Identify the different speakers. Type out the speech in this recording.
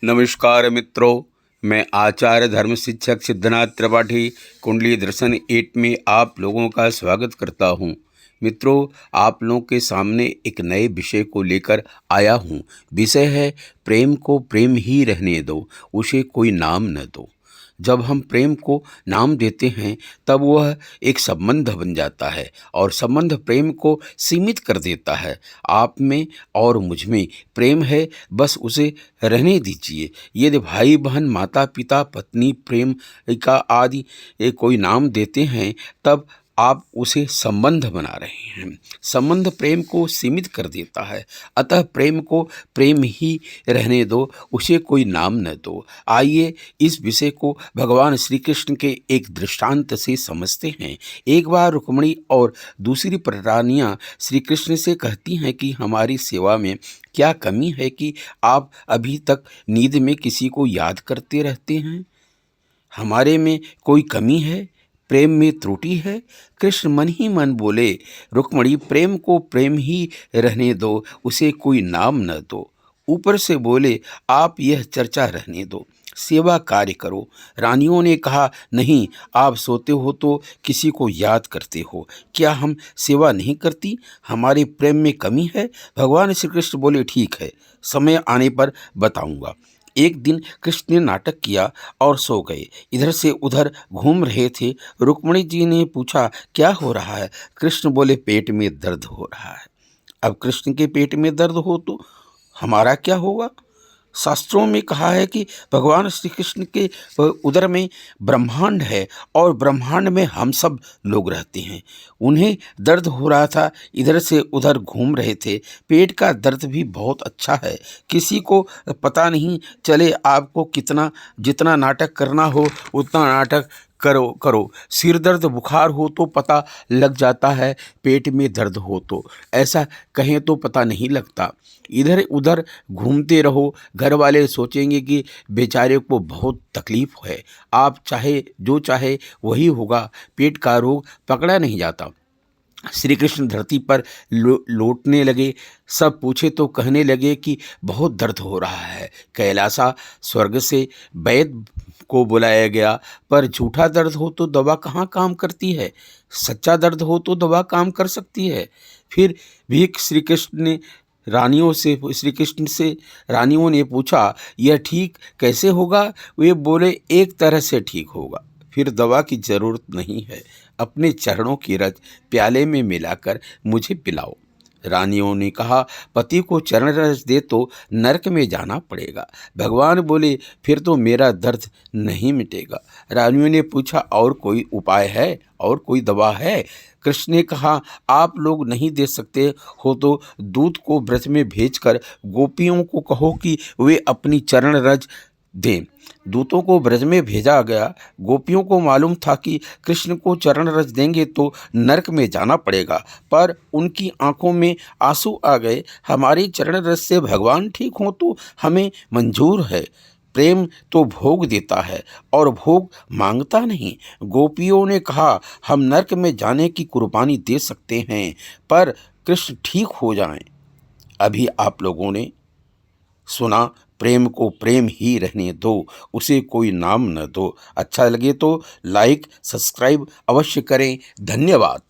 Speaker 1: नमस्कार मित्रों, मैं आचार्य धर्म शिक्षक सिद्धनाथ त्रिपाठी कुंडली दर्शन 8 में आप लोगों का स्वागत करता हूं। मित्रों, आप लोगों के सामने एक नए विषय को लेकर आया हूं। विषय है प्रेम को प्रेम ही रहने दो, उसे कोई नाम न दो। जब हम प्रेम को नाम देते हैं तब वह एक संबंध बन जाता है और संबंध प्रेम को सीमित कर देता है। आप में और मुझ में प्रेम है, बस उसे रहने दीजिए। यदि भाई बहन माता पिता पत्नी प्रेम का आदि कोई नाम देते हैं तब आप उसे संबंध बना रहे हैं। संबंध प्रेम को सीमित कर देता है, अतः प्रेम को प्रेम ही रहने दो, उसे कोई नाम न दो। आइए इस विषय को भगवान श्री कृष्ण के एक दृष्टांत से समझते हैं। एक बार रुक्मिणी और दूसरी प्राणियां श्री कृष्ण से कहती हैं कि हमारी सेवा में क्या कमी है कि आप अभी तक नींद में किसी को याद करते रहते हैं? हमारे में कोई कमी है? प्रेम में त्रुटि है? कृष्ण मन ही मन बोले, रुक्मिणी प्रेम को प्रेम ही रहने दो, उसे कोई नाम न दो। ऊपर से बोले, आप यह चर्चा रहने दो, सेवा कार्य करो। रानियों ने कहा, नहीं, आप सोते हो तो किसी को याद करते हो, क्या हम सेवा नहीं करती? हमारे प्रेम में कमी है? भगवान श्री कृष्ण बोले, ठीक है, समय आने पर बताऊंगा। एक दिन कृष्ण ने नाटक किया और सो गए। इधर से उधर घूम रहे थे। रुक्मिणी जी ने पूछा, क्या हो रहा है? कृष्ण बोले, पेट में दर्द हो रहा है। अब कृष्ण के पेट में दर्द हो तो हमारा क्या होगा? शास्त्रों में कहा है कि भगवान श्री कृष्ण के उदर में ब्रह्मांड है और ब्रह्मांड में हम सब लोग रहते हैं। उन्हें दर्द हो रहा था, इधर से उधर घूम रहे थे। पेट का दर्द भी बहुत अच्छा है, किसी को पता नहीं चले। आपको कितना जितना नाटक करना हो उतना नाटक करो। सिर दर्द बुखार हो तो पता लग जाता है, पेट में दर्द हो तो ऐसा कहें तो पता नहीं लगता। इधर उधर घूमते रहो, घर वाले सोचेंगे कि बेचारे को बहुत तकलीफ है। आप चाहे जो चाहे वही होगा, पेट का रोग पकड़ा नहीं जाता। श्री कृष्ण धरती पर लौटने लगे। सब पूछे तो कहने लगे कि बहुत दर्द हो रहा है। कैलासा स्वर्ग से वैद्य को बुलाया गया, पर झूठा दर्द हो तो दवा कहाँ काम करती है? सच्चा दर्द हो तो दवा काम कर सकती है। फिर भी श्री कृष्ण से रानियों ने पूछा, यह ठीक कैसे होगा? वे बोले, एक तरह से ठीक होगा, फिर दवा की जरूरत नहीं है। अपने चरणों की रज प्याले में मिलाकर मुझे पिलाओ। रानियों ने कहा, पति को चरण रज दे तो नरक में जाना पड़ेगा। भगवान बोले, फिर तो मेरा दर्द नहीं मिटेगा। रानियों ने पूछा, और कोई उपाय है? और कोई दवा है? कृष्ण ने कहा, आप लोग नहीं दे सकते हो तो दूत को व्रज में भेजकर गोपियों को कहो कि वे अपनी चरण रज दें। दूतों को ब्रज में भेजा गया। गोपियों को मालूम था कि कृष्ण को चरण रज देंगे तो नरक में जाना पड़ेगा, पर उनकी आंखों में आंसू आ गए। हमारी चरण रज से भगवान ठीक हो तो हमें मंजूर है। प्रेम तो भोग देता है और भोग मांगता नहीं। गोपियों ने कहा, हम नरक में जाने की कुर्बानी दे सकते हैं, पर कृष्ण ठीक हो जाएं। अभी आप लोगों ने सुना, प्रेम को प्रेम ही रहने दो, उसे कोई नाम न दो। अच्छा लगे तो लाइक सब्सक्राइब अवश्य करें। धन्यवाद।